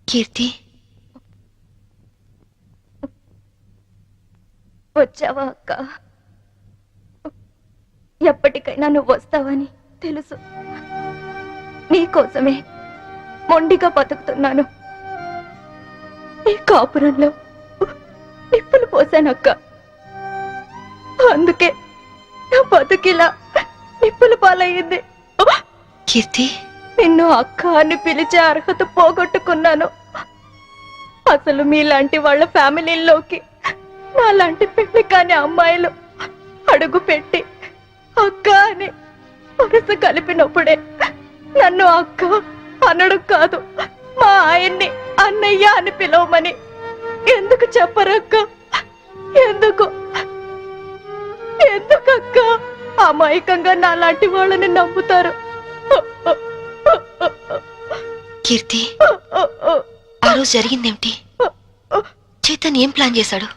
కీర్తి, వచ్చావా అక్క? ఎప్పటికైనా నువ్వు వస్తావని తెలుసు. నీకోసమే మొండిగా బతుకుతున్నాను. ఈ కాపురంలో నిప్పులు పోసానక్క. అందుకే నా బతుకిలా నిప్పుల పాలయ్యింది. కీర్తి, నిన్ను అక్క అని పిలిచే అర్హత పోగొట్టుకున్నాను. అసలు మీలాంటి వాళ్ళ ఫ్యామిలీలోకి నాలాంటి పెళ్లి కాని అమ్మాయిలు అడుగు పెట్టి అక్క అని వరుస కలిపినప్పుడే నన్ను అక్క అనడం కాదు, మా ఆయన్ని అన్నయ్య అని పిలవమని ఎందుకు చెప్పరక్క? ఎందుకు ఎందుకక్క అమాయకంగా నాలాంటి వాళ్ళని నమ్ముతారు? కీర్తి, ఆ రోజు జరిగిందేమిటి? చైతన్ ఏం ప్లాన్ చేశాడు?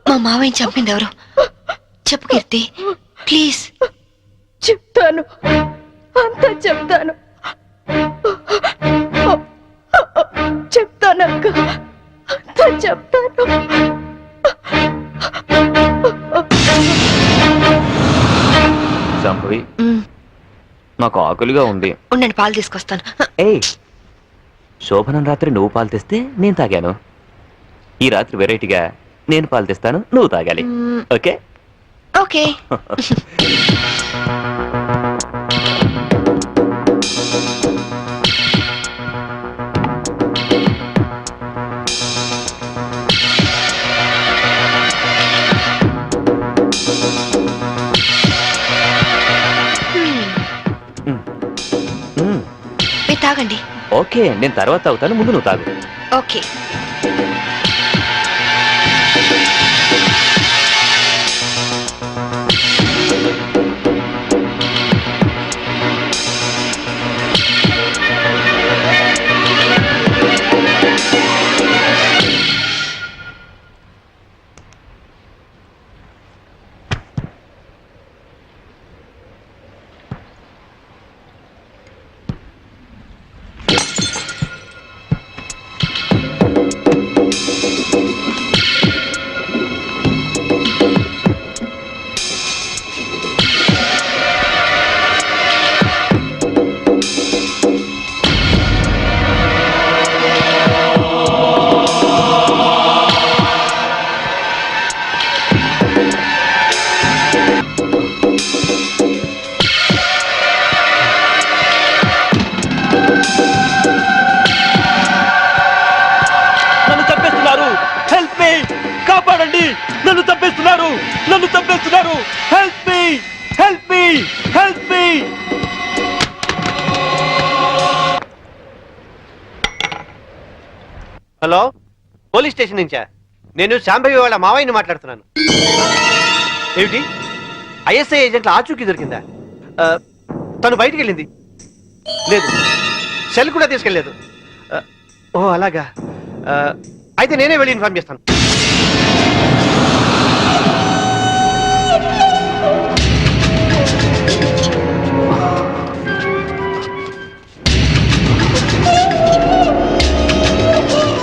మా మావయ్యని చంపింది ఎవరు? చెప్పు కీర్తి, ప్లీజ్. చెప్తాను, అంతా చెప్తాను. చెప్తానక్క, అంతా చెప్తాను. సంభవి, నాకు ఆకలిగా ఉంది. ఉండండి, పాలు తీసుకొస్తాను. ఏయ్, శోభనం రాత్రి నువ్వు పాలు తెస్తే నేను తాగాను. ఈ రాత్రి వెరైటీగా నేను పాలు తెస్తాను, నువ్వు తాగాలి. Okay okay. మీరు తాగండి. ఓకే, నేను తర్వాత తాగుతాను, ముందు నువ్వు తాగు. ఓకే. నన్ను చంపేస్తున్నారు, నన్ను చంపేస్తున్నారు. Help me, help me, help me. Hello, police station నుంచా? నేను శాంభవి వాళ్ళ మావయ్యని మాట్లాడుతున్నాను. ఏమిటి, ఐఎస్ఐ ఏజెంట్ల ఆచూకీ దొరికిందా? తను బయటికి వెళ్ళింది లేదు, సెల్ కూడా తీసుకెళ్ళలేదు. ఓ అలాగా, అయితే నేనే వెళ్ళి ఇన్ఫార్మ్ చేస్తాను.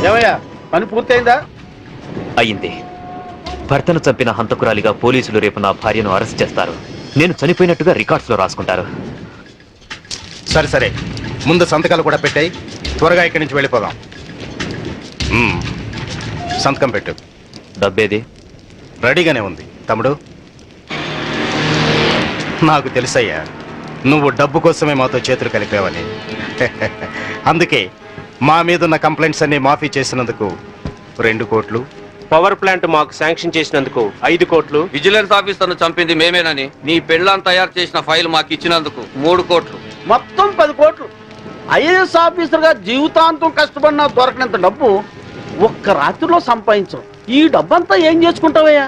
ఏమయ్యా, పని పూర్తయిందా? అయింది. భర్తను చంపిన హంతకురాలిగా పోలీసులు రేపు నా భార్యను అరెస్ట్ చేస్తారు. నేను చనిపోయినట్టుగా రికార్డ్స్ లో రాసుకుంటారు. సరే సరే, ముందు సంతకాలు కూడా పెట్టాయి, త్వరగా ఇక్కడి నుంచి వెళ్ళిపోదాం. సంతకం పెట్టు. డబ్బేది? రెడీగానే ఉంది తమ్ముడు. నాకు తెలుసయ్యా, నువ్వు డబ్బు కోసమే మాతో చేతులు కలిపావని. అందుకే మా మీదున్న కంప్లైంట్స్ అన్ని మాఫీ చేసినందుకు 2 కోట్లు, పవర్ ప్లాంట్ మాకు శాంక్షన్ చేసినందుకు 5 కోట్లు, విజిలెన్స్ ఆఫీసర్ను చంపింది మేమేనని నీ పెళ్ళాన్ని తయారు చేసిన ఫైల్ మాకు ఇచ్చినందుకు 3 కోట్లు, మొత్తం 10 కోట్లు. ఐఏఎస్ ఆఫీసర్ గా జీవితాంతం కష్టపడినా దొరకనంత డబ్బు ఒక్క రాత్రిలో సంపాదించం. ఈ డబ్బంతా ఏం చేసుకుంటావయ్యా?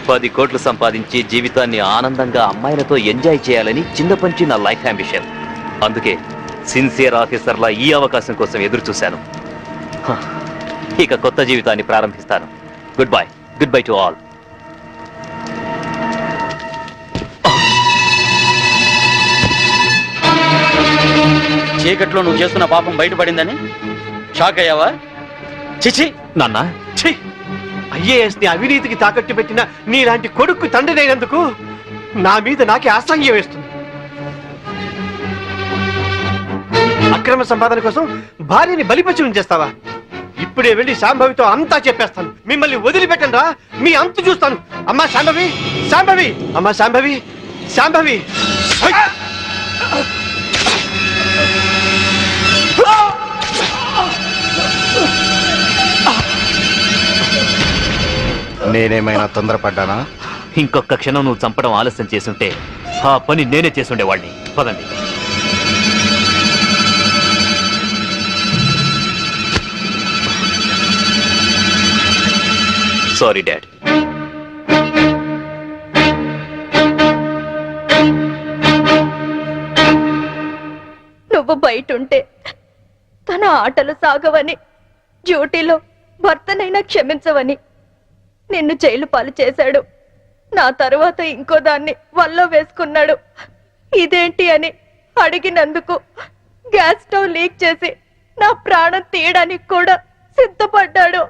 10 కోట్లు సంపాదించి జీవితాన్ని ఆనందంగా అమ్మాయిలతో ఎంజాయ్ చేయాలని చిన్నపంచి నా లైఫ్ అంబిషన్. అందుకే సిన్సియర్ ఆఫీసర్లా ఈ అవకాశం కోసం ఎదురు చూశాను. ఇక కొత్త జీవితాన్ని ప్రారంభిస్తాను. Good bye, good bye to all. చీకట్లో నువ్వు చేస్తున్న పాపం బయటపడిందని షాక్ అయ్యావా? చిచి, నాన్న ఛీ! ఐఏఎస్ ని అవినీతికి తాకట్టు పెట్టిన నీలాంటి కొడుకు తండ్రినైనందుకు నా మీద నాకే అసహ్యం వేస్తుంది. అక్రమ సంపాదన కోసం భార్యని బలిపశు ఉంచేస్తావా? ఇప్పుడే వెళ్ళి శాంభవితో అంతా చెప్పేస్తాను. మిమ్మల్ని వదిలిపెట్టను రా, మీ అంతు చూస్తాను. అమ్మా శాంభవి, శాంభవి, అమ్మా శాంభవి, శాంభవి. హై! నేనేమైనా తొందరపడ్డానా? ఇంకొక క్షణం నువ్వు చంపడం ఆలస్యం చేసుంటే ఆ పని నేనే చేసుండేవాడిని. పదండి. Sorry dad. నువ్వు బయట ఉంటే తన ఆటలు సాగవని, డ్యూటీలో భర్తనైనా క్షమించవని నిన్ను జైలు పాలు చేశాడు. నా తరువాత ఇంకో దాన్ని వల్ల వేసుకున్నాడు. ఇదేంటి అని అడిగినందుకు గ్యాస్ స్టవ్ లీక్ చేసి నా ప్రాణం తీయడానికి కూడా సిద్ధపడ్డాడు.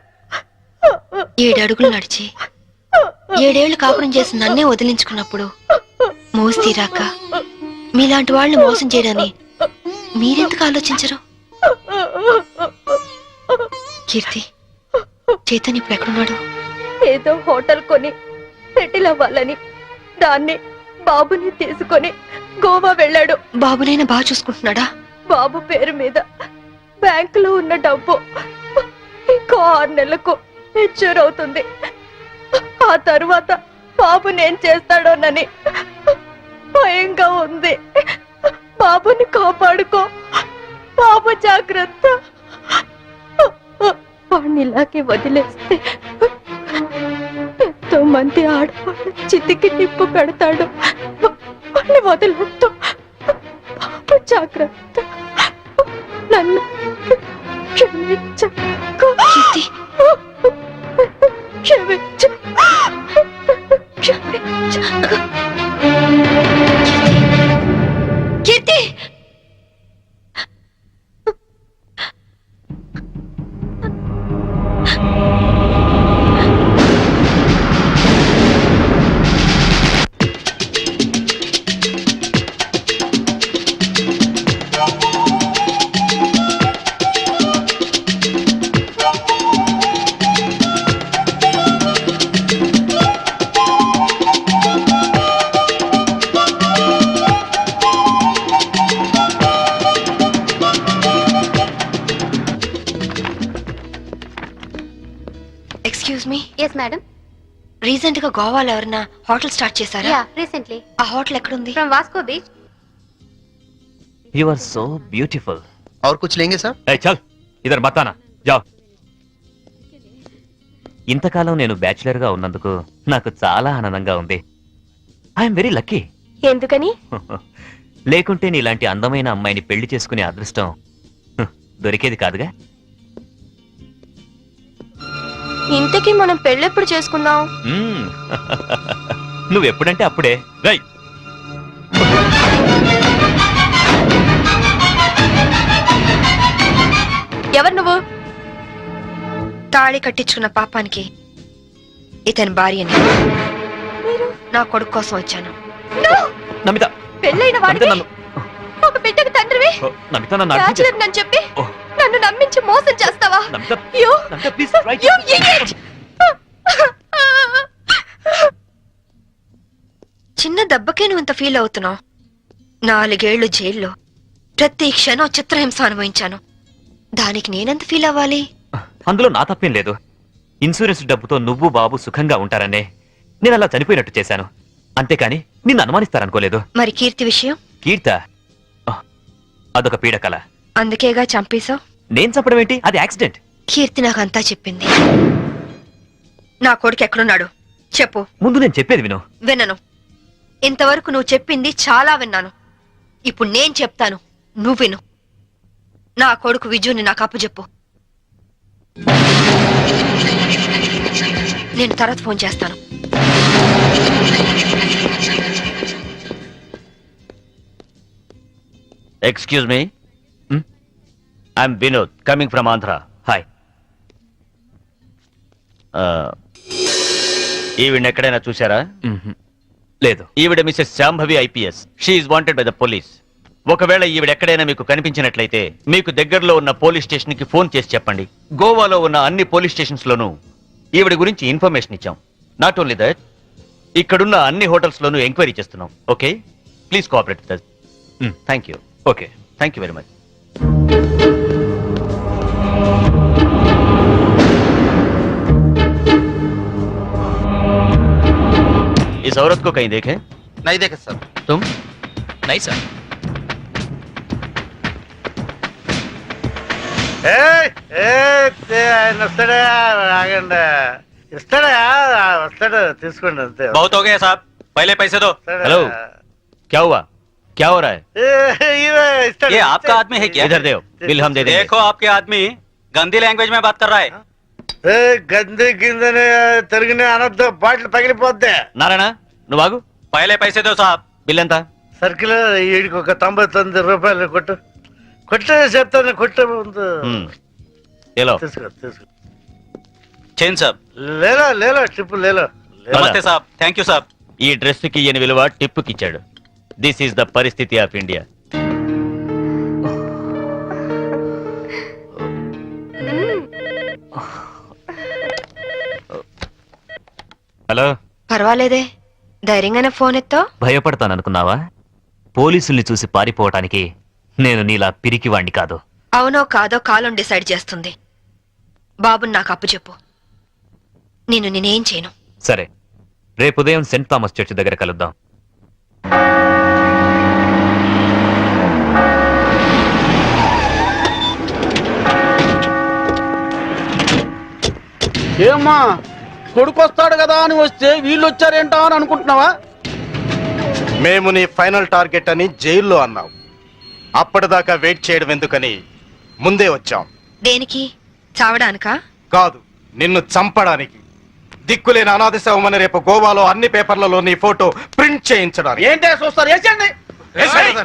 7 అడుగులు నడిచి 7 ఏళ్లు కాపురం చేసి నన్నే వదిలించుకున్నప్పుడు మోసి తీరాక మీలాంటి వాళ్ళని మోసం చేయడాన్ని మీరెందుకు ఆలోచించరు? కీర్తి, చైతన్య ఇప్పుడు ఎక్కడున్నాడు? ఏదో హోటల్ కొని సెటిల్ అవ్వాలని దాన్ని బాబుని తీసుకొని గోవా వెళ్ళాడు. బాబునైనా బాగా చూసుకుంటున్నాడా? బాబు పేరు మీద బ్యాంకులో ఉన్న డబ్బు ఇంకో 6 నెలలకు మెచ్యూర్ అవుతుంది. ఆ తరువాత బాబుని ఏం చేస్తాడోనని భయంగా ఉంది. బాబుని కాపాడుకో, బాబు జాగ్రత్త. వాడిని ఇలాగే వదిలేస్తే ఎంతో మంది ఆడవాళ్ళు చితికి నిప్పు పెడతాడు. వాడిని వదిలేస్తూ బాబు జాగ్రత్త. నన్ను క్షమించకు. కీర్తి, క్షమించు. క్షమించకు. Keerthi! Excuse me. Yes madam. Recent గా గోవాలో ఎవరన్నా హోటల్ స్టార్ట్ చేశారా? యా, రీసెంట్లీ ఆ హోటల్ ఎక్కడుంది? From Vasco beach. You are so beautiful. और कुछ लेंगे सर? చల్ ఇద్దరు బతానా జావ్. ఇంతకాలం నేను బ్యాచులర్ గా ఉన్నందుకు నాకు చాలా ఆనందంగా ఉంది. I'm very lucky. ఎందుకని? లేకుంటే నీలాంటి అందమైన అమ్మాయిని పెళ్లి చేసుకునే అదృష్టం దొరికేది కాదుగా. ఇంతకీ మనం పెళ్ళెప్పుడు చేసుకుందాం? మ్మ్. నువ్వెప్పుడంటే అప్పుడే. రై ఎవరు నువ్వు? తాళి కట్టించుకున్న పాపానికి ఇతని భార్యని నా కొడుకు కోసం వచ్చాను. నమిత, పెళ్ళైన నమిత వాడివి, నన్ను ఒక బిడ్డకు తండ్రివి, ఓ, నమిత నన్ను అర్థం చేసుకో. బ్యాచులర్ నన్ను చెప్పి ఓ, నన్ను నమ్మించి మోసం చేస్తావా? Namitha, You- Namitha, please try to- you idiot! చిన్న దెబ్బకే నువ్వు ఇంత ఫీల్ అవుతున్నావు. 4 ఏళ్లు జైల్లో ప్రతి క్షణం చిత్రహింస అనుభవించాను. దానికి నేనెంత ఫీల్ అవ్వాలి? అందులో నా తప్పేం లేదు. ఇన్సూరెన్స్ డబ్బుతో నువ్వు బాబు సుఖంగా ఉంటారనే నేను అలా చనిపోయినట్టు చేశాను. అంతేకాని నిన్ను అనుమానిస్తారనుకోలేదు. మరి కీర్తి విషయం? కీర్త అదొక పీడకల. అందుకేగా చంపేశావు. నేను చంపడం ఏంటి? అది యాక్సిడెంట్. కీర్తి నాకంతా చెప్పింది. నా కొడుకు ఎక్కడున్నాడు చెప్పు. ముందు నేను చెప్పేది విను. వినను. ఇంతవరకు నువ్వు చెప్పింది చాలా విన్నాను. ఇప్పుడు నేను చెప్తాను, నువ్వు విను. నా కొడుకు విజుని నాకు అప్పచెప్పు. నేను తర్వాత ఫోన్ చేస్తాను. Excuse me, I'm Vinod coming from Andhra. Hi. ఈవిడ ఎక్కడైనా చూసారా? లేదు. ఈవిడ Mrs Shambhavi IPS. She wanted by the police. ఒకవేళ ఈవిడ ఎక్కడైనా మీకు కనిపించినట్లయితే మీకు దగ్గరలో ఉన్న పోలీస్ స్టేషన్ కి ఫోన్ చేసి చెప్పండి. గోవాలో ఉన్న అన్ని పోలీస్ స్టేషన్స్ లోనూ ఈవిడ గురించి ఇన్ఫర్మేషన్ ఇచ్చాం. నాట్ ఓన్లీ దట్, ఇక్కడున్న అన్ని హోటల్స్ లోనూ ఎంక్వైరీ చేస్తున్నాం. Okay, please cooperate with us. Thank you. Okay, thank you very much. इस औरत को कहीं देखे? नहीं देखे सर. तुम? Nice sir. ఆయన వస్తాడా? ఆగండి, ఇస్తాడా? వస్తాడు, తీసుకోండి అంతే. बहुत हो गया साहब, पहले पैसे दो. हेलो, क्या हुआ? क्या हो रहा है? ఇస్తాడు. ये आपका आदमी है क्या? इधर दे, बिल हम दे देंगे. देखो आपके आदमी गंदी लैंग्वेज में बात कर रहा है. గంది కిందని తిరిగిన అనొద్దు, బాటిల్ పగిలిపోద్ది. నారాయణ నువ్వు ఆగు. पहले पैसे दो साहब. బిల్ ఎంత? సర్కిల్ వీడికి ఒక 99 రూపాయలు కొట్టు. కొట్టు చెప్తాను, కొట్టు ముందు. ఏలో తీసుకో తీసుకో. चेन साहब. లేలో లేలో ట్రిప్ లేలో. नमस्ते साहब, थैंक यू साहब. ఈ డ్రెస్ కి ఈయన విలువ టిప్పుకి ఇచ్చాడు. దిస్ ఈస్ ద పరిస్థితి ఆఫ్ ఇండియా. హలో, పర్వాలేదే, ధైర్యంగానే ఫోన్ ఎత్తో. భయపడతాననుకున్నావా? పోలీసుల్ని చూసి పారిపోవటానికి నేను నీలా పిరికివాణ్ణి కాదు. అవునో కాదో కాలం డిసైడ్ చేస్తుంది. బాబుని నాకు అప్పు చెప్పు, నేనేం చేయను. సరే, రేపు ఉదయం సెంట్ థామస్ చర్చ్ దగ్గర కలుద్దాం. ఏమ్మా, కొడుకు వస్తాడు కదా అని వస్తే వీళ్ళు వచ్చారేంటా అని అనుకుంటున్నావా? మేము నీ ఫైనల్ టార్గెట్ అని జైల్లో అన్నావు. అప్పటిదాకా వెయిట్ చేయడం ఎందుకని ముందే వచ్చాం. దేనికి? చావడానికా? కాదు, నిన్ను చంపడానికి. దిక్కులేని అనాథ శవమని రేపు గోవాలో అన్ని పేపర్లలో నీ ఫోటో ప్రింట్ చేయించడానికి. ఏంటే చూస్తారు, వేసేయండి. వేసేయ్.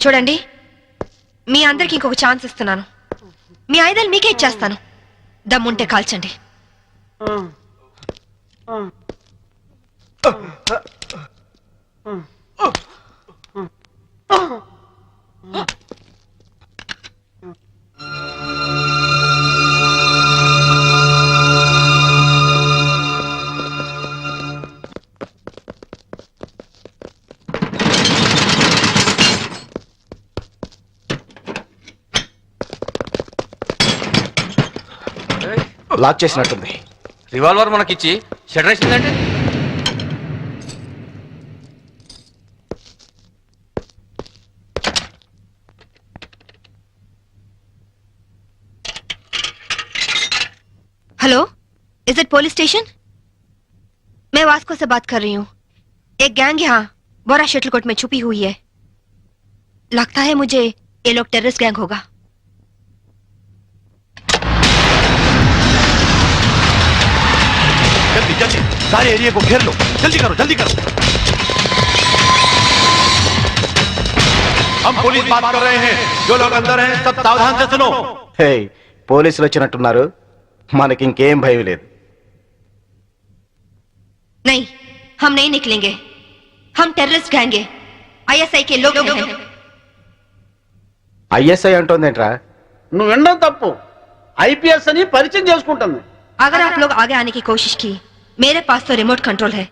చూడండి, మీ అందరికి ఇంకొక ఛాన్స్ ఇస్తున్నాను. మీ ఆయుధాలు మీకే ఇచ్చేస్తాను. దమ్ముంటే కాల్చండి. లాక్ చేసినట్టుంది. రివాల్వర్ మనకిచ్చి షెడ్ వేసిందంటే इज इट पुलिस स्टेशन? मैं वास्को से बात कर रही हूँ। एक गैंग यहाँ बोरा शटलकोट में छुपी हुई है। लगता है मुझे ये लोग टेररिस्ट गैंग होगा। जल्दी जल्दी सारे एरिया को घेर लो, जल्दी करो जल्दी करो। हम पुलिस बात कर रहे हैं, जो लोग अंदर हैं सब सावधान से सुनो। హే పోలీసులు వచ్చినట్టున్నారు, మనకి ఇంకేం భయం లేదు. नहीं, हम नहीं निकलेंगे। हम टेररिस्ट गैंग है, ISI के लोग हैं। ఐఎస్ఐ అంటోందేంట్రా? నువ్వు వినడం తప్పు. ఐపీఎస్ అని పరిచయం చేసుకుంటుంది. अगर आप लोग आगे आने की कोशिश की, मेरे पास तो रिमोट कंट्रोल है।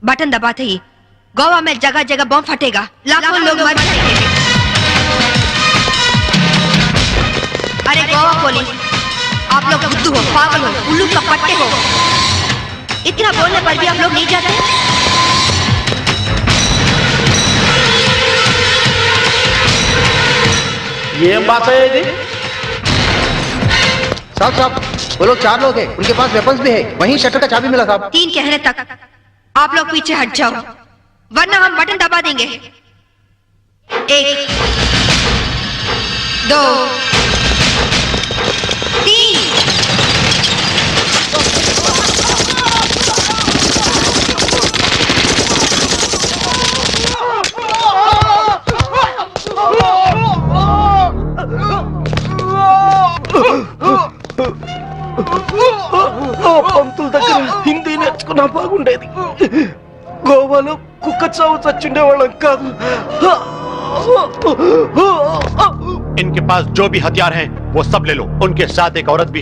बटन दबाते ही गोवा में जगह जगह बम फटेगा, लाखों लोग मर जाएंगे। अरे गोवा पुलिस, आप लोग बुद्धू हो, पागल हो, उल्लू का पट्टे हो। इतना बोलने पर भी आप लोग नहीं जाते। ఏం భాష ఇది? साहब साहब, वो लोग 4 लोग हैं, उनके पास वेपन्स भी है। वहीं शटर का चाबी मिला साहब। 3 कहने तक आप लोग पीछे हट जाओ, वरना हम बटन दबा देंगे। 1 2 3। పంతుల దగ్గర హిందీ నేర్చుకున్నా బాగుండేది. గోవాలో కుక్క చావు చచ్చుండే వాళ్ళం కాదు. इनके पास जो भी हथियार हैं वो सब ले लो, उनके साथ एक औरत भी